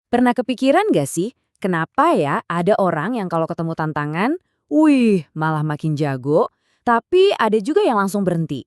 Pernah kepikiran gak sih, kenapa ya ada orang yang kalau ketemu tantangan, wih, malah makin jago, tapi ada juga yang langsung berhenti.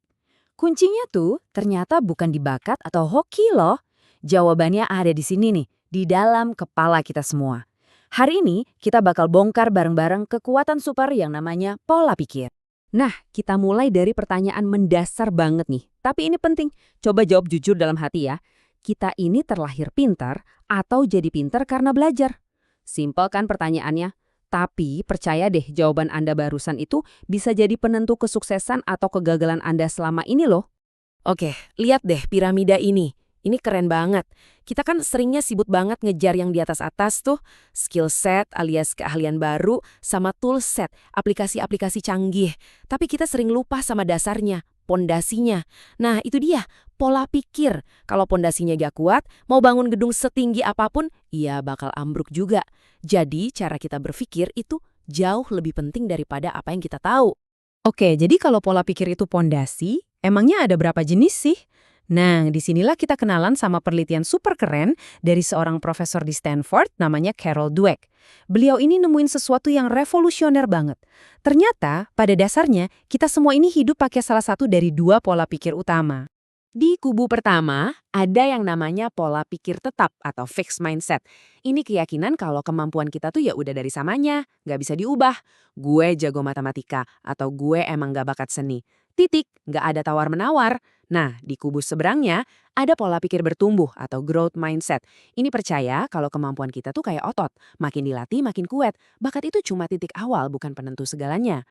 Kuncinya tuh ternyata bukan di bakat atau hoki loh. Jawabannya ada di sini nih, di dalam kepala kita semua. Hari ini kita bakal bongkar bareng-bareng kekuatan super yang namanya pola pikir. Nah, kita mulai dari pertanyaan mendasar banget nih. Tapi ini penting. Coba jawab jujur dalam hati ya. Kita ini terlahir pintar atau jadi pintar karena belajar? Simpel kan pertanyaannya? Tapi percaya deh jawaban Anda barusan itu bisa jadi penentu kesuksesan atau kegagalan Anda selama ini loh. Oke, lihat deh piramida ini. Ini keren banget. Kita kan seringnya sibuk banget ngejar yang di atas-atas tuh. Skill set alias keahlian baru sama tool set, aplikasi-aplikasi canggih. Tapi kita sering lupa sama dasarnya, pondasinya. Nah itu dia, pola pikir. Kalau pondasinya gak kuat, mau bangun gedung setinggi apapun, ya bakal ambruk juga. Jadi cara kita berpikir itu jauh lebih penting daripada apa yang kita tahu. Oke, jadi kalau pola pikir itu pondasi, emangnya ada berapa jenis sih? Nah, disinilah kita kenalan sama penelitian super keren dari seorang profesor di Stanford namanya Carol Dweck. Beliau ini nemuin sesuatu yang revolusioner banget. Ternyata, pada dasarnya, kita semua ini hidup pakai salah satu dari dua pola pikir utama. Di kubu pertama, ada yang namanya pola pikir tetap atau fixed mindset. Ini keyakinan kalau kemampuan kita tuh ya udah dari samanya, nggak bisa diubah. Gue jago matematika atau gue emang nggak bakat seni. Titik, nggak ada tawar-menawar. Nah, di kubu seberangnya, ada pola pikir bertumbuh atau growth mindset. Ini percaya kalau kemampuan kita tuh kayak otot. Makin dilatih, makin kuat. Bakat itu cuma titik awal, bukan penentu segalanya.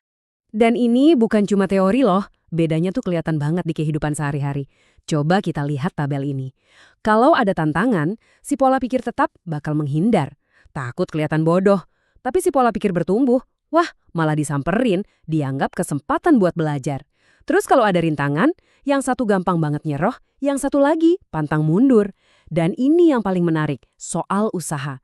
Dan ini bukan cuma teori loh, bedanya tuh kelihatan banget di kehidupan sehari-hari. Coba kita lihat tabel ini. Kalau ada tantangan, si pola pikir tetap bakal menghindar. Takut kelihatan bodoh. Tapi si pola pikir bertumbuh, wah malah disamperin, dianggap kesempatan buat belajar. Terus kalau ada rintangan, yang satu gampang banget nyerah, yang satu lagi pantang mundur. Dan ini yang paling menarik, soal usaha.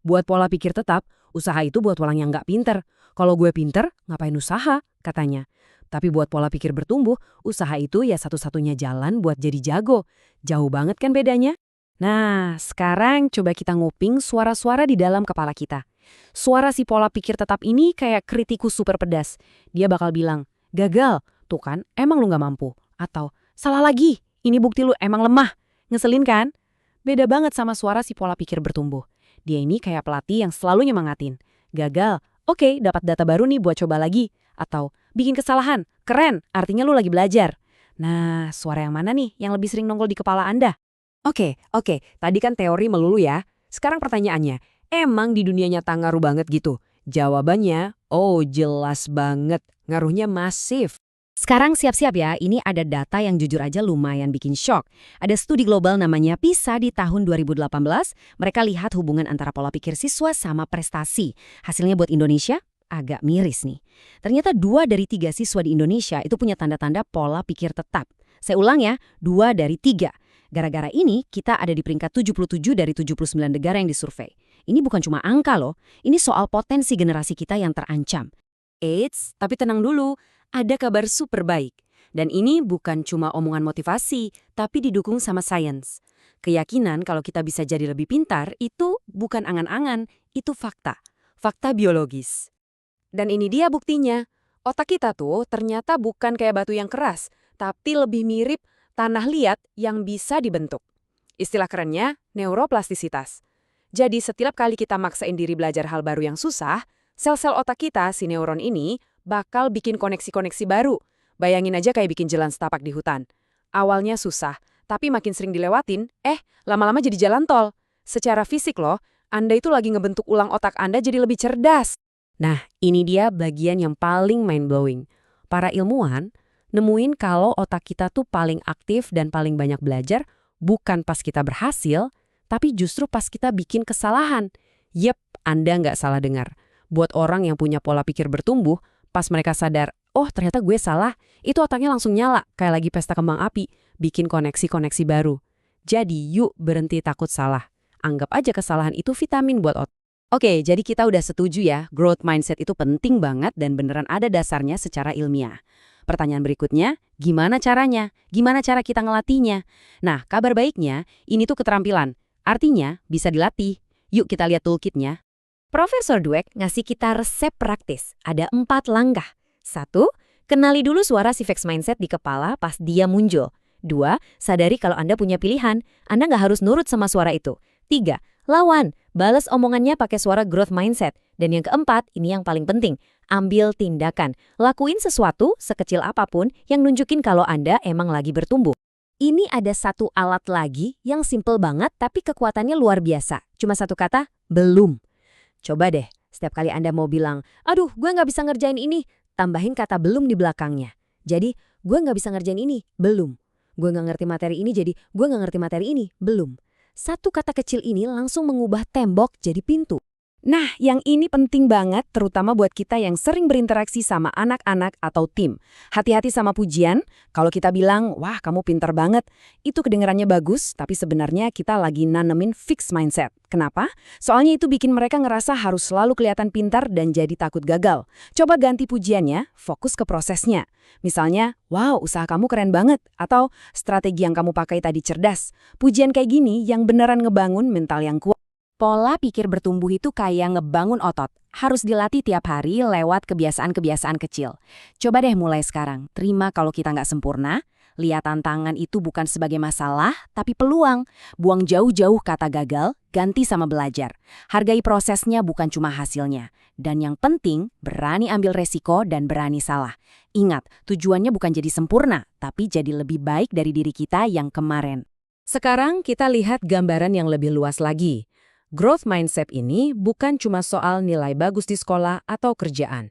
Buat pola pikir tetap, usaha itu buat orang yang nggak pinter. Kalau gue pinter, ngapain usaha, katanya. Tapi buat pola pikir bertumbuh, usaha itu ya satu-satunya jalan buat jadi jago. Jauh banget kan bedanya? Nah, sekarang coba kita nguping suara-suara di dalam kepala kita. Suara si pola pikir tetap ini kayak kritikus super pedas. Dia bakal bilang, gagal, tuh kan emang lu nggak mampu. Atau, salah lagi, ini bukti lu emang lemah. Ngeselin kan? Beda banget sama suara si pola pikir bertumbuh. Dia ini kayak pelatih yang selalu nyemangatin. Gagal, oke, dapat data baru nih buat coba lagi. Atau, bikin kesalahan, keren, artinya lu lagi belajar. Nah, suara yang mana nih yang lebih sering nongol di kepala Anda? Oke, tadi kan teori melulu ya. Sekarang pertanyaannya, emang di dunia nyata ngaruh banget gitu? Jawabannya, oh jelas banget, ngaruhnya masif. Sekarang siap-siap ya, ini ada data yang jujur aja lumayan bikin shock. Ada studi global namanya PISA di tahun 2018, mereka lihat hubungan antara pola pikir siswa sama prestasi. Hasilnya buat Indonesia agak miris nih. Ternyata 2 dari 3 siswa di Indonesia itu punya tanda-tanda pola pikir tetap. Saya ulang ya, 2 dari 3. Gara-gara ini, kita ada di peringkat 77 dari 79 negara yang disurvei. Ini bukan cuma angka loh, ini soal potensi generasi kita yang terancam. Eits, tapi tenang dulu, ada kabar super baik. Dan ini bukan cuma omongan motivasi, tapi didukung sama sains. Keyakinan kalau kita bisa jadi lebih pintar itu bukan angan-angan, itu fakta. Fakta biologis. Dan ini dia buktinya. Otak kita tuh ternyata bukan kayak batu yang keras, tapi lebih mirip tanah liat yang bisa dibentuk. Istilah kerennya, neuroplastisitas. Jadi setiap kali kita maksain diri belajar hal baru yang susah, sel-sel otak kita, si neuron ini, bakal bikin koneksi-koneksi baru. Bayangin aja kayak bikin jalan setapak di hutan. Awalnya susah, tapi makin sering dilewatin, lama-lama jadi jalan tol. Secara fisik loh, Anda itu lagi ngebentuk ulang otak Anda jadi lebih cerdas. Nah, ini dia bagian yang paling mind-blowing. Para ilmuwan nemuin kalau otak kita tuh paling aktif dan paling banyak belajar bukan pas kita berhasil, tapi justru pas kita bikin kesalahan. Yep, Anda nggak salah dengar. Buat orang yang punya pola pikir bertumbuh, pas mereka sadar, oh ternyata gue salah, itu otaknya langsung nyala, kayak lagi pesta kembang api, bikin koneksi-koneksi baru. Jadi yuk berhenti takut salah. Anggap aja kesalahan itu vitamin buat otak. Oke, jadi kita udah setuju ya, growth mindset itu penting banget dan beneran ada dasarnya secara ilmiah. Pertanyaan berikutnya, gimana caranya? Gimana cara kita ngelatihnya? Nah, kabar baiknya, ini tuh keterampilan. Artinya, bisa dilatih. Yuk kita lihat toolkitnya. Profesor Dweck ngasih kita resep praktis. Ada 4 langkah. 1. Kenali dulu suara si fixed mindset di kepala pas dia muncul. 2. Sadari kalau Anda punya pilihan. Anda nggak harus nurut sama suara itu. 3. Lawan. Balas omongannya pakai suara growth mindset. Dan yang keempat, ini yang paling penting. Ambil tindakan. Lakuin sesuatu, sekecil apapun, yang nunjukin kalau Anda emang lagi bertumbuh. Ini ada satu alat lagi yang simple banget tapi kekuatannya luar biasa. Cuma satu kata, belum. Coba deh, setiap kali Anda mau bilang, aduh gue nggak bisa ngerjain ini, tambahin kata belum di belakangnya. Jadi, gue nggak bisa ngerjain ini, belum. Gue nggak ngerti materi ini, jadi gue nggak ngerti materi ini, belum. Satu kata kecil ini langsung mengubah tembok jadi pintu. Nah, yang ini penting banget terutama buat kita yang sering berinteraksi sama anak-anak atau tim. Hati-hati sama pujian, kalau kita bilang, wah kamu pintar banget, itu kedengarannya bagus, tapi sebenarnya kita lagi nanemin fixed mindset. Kenapa? Soalnya itu bikin mereka ngerasa harus selalu kelihatan pintar dan jadi takut gagal. Coba ganti pujiannya, fokus ke prosesnya. Misalnya, wow usaha kamu keren banget, atau strategi yang kamu pakai tadi cerdas. Pujian kayak gini yang beneran ngebangun mental yang kuat. Pola pikir bertumbuh itu kayak ngebangun otot. Harus dilatih tiap hari lewat kebiasaan-kebiasaan kecil. Coba deh mulai sekarang. Terima kalau kita nggak sempurna. Lihat tantangan itu bukan sebagai masalah, tapi peluang. Buang jauh-jauh kata gagal, ganti sama belajar. Hargai prosesnya bukan cuma hasilnya. Dan yang penting, berani ambil resiko dan berani salah. Ingat, tujuannya bukan jadi sempurna, tapi jadi lebih baik dari diri kita yang kemarin. Sekarang kita lihat gambaran yang lebih luas lagi. Growth mindset ini bukan cuma soal nilai bagus di sekolah atau kerjaan.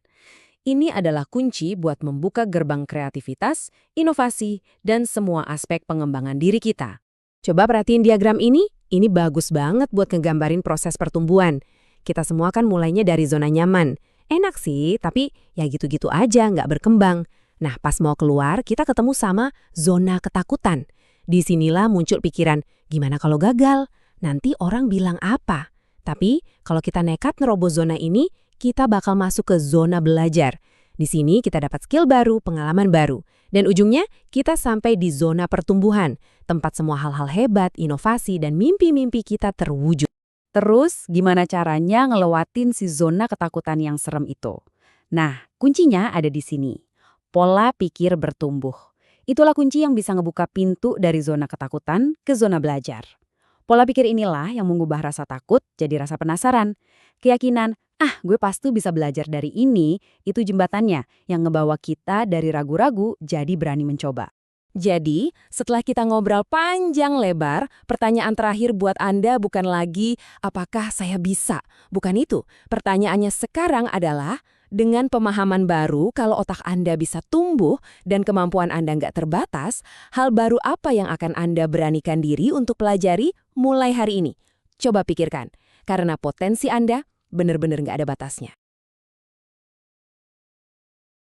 Ini adalah kunci buat membuka gerbang kreativitas, inovasi, dan semua aspek pengembangan diri kita. Coba perhatiin diagram ini bagus banget buat ngegambarin proses pertumbuhan. Kita semua kan mulainya dari zona nyaman. Enak sih, tapi ya gitu-gitu aja, nggak berkembang. Nah, pas mau keluar, kita ketemu sama zona ketakutan. Disinilah muncul pikiran, gimana kalau gagal? Nanti orang bilang apa? Tapi kalau kita nekat nerobos zona ini, kita bakal masuk ke zona belajar. Di sini kita dapat skill baru, pengalaman baru. Dan ujungnya kita sampai di zona pertumbuhan, tempat semua hal-hal hebat, inovasi, dan mimpi-mimpi kita terwujud. Terus gimana caranya ngelewatin si zona ketakutan yang serem itu? Nah, kuncinya ada di sini. Pola pikir bertumbuh. Itulah kunci yang bisa ngebuka pintu dari zona ketakutan ke zona belajar. Pola pikir inilah yang mengubah rasa takut jadi rasa penasaran. Keyakinan, gue pasti bisa belajar dari ini, itu jembatannya yang ngebawa kita dari ragu-ragu jadi berani mencoba. Jadi, setelah kita ngobrol panjang lebar, pertanyaan terakhir buat Anda bukan lagi, apakah saya bisa? Bukan itu. Pertanyaannya sekarang adalah, dengan pemahaman baru kalau otak Anda bisa tumbuh dan kemampuan Anda nggak terbatas, hal baru apa yang akan Anda beranikan diri untuk pelajari mulai hari ini? Coba pikirkan, karena potensi Anda benar-benar nggak ada batasnya.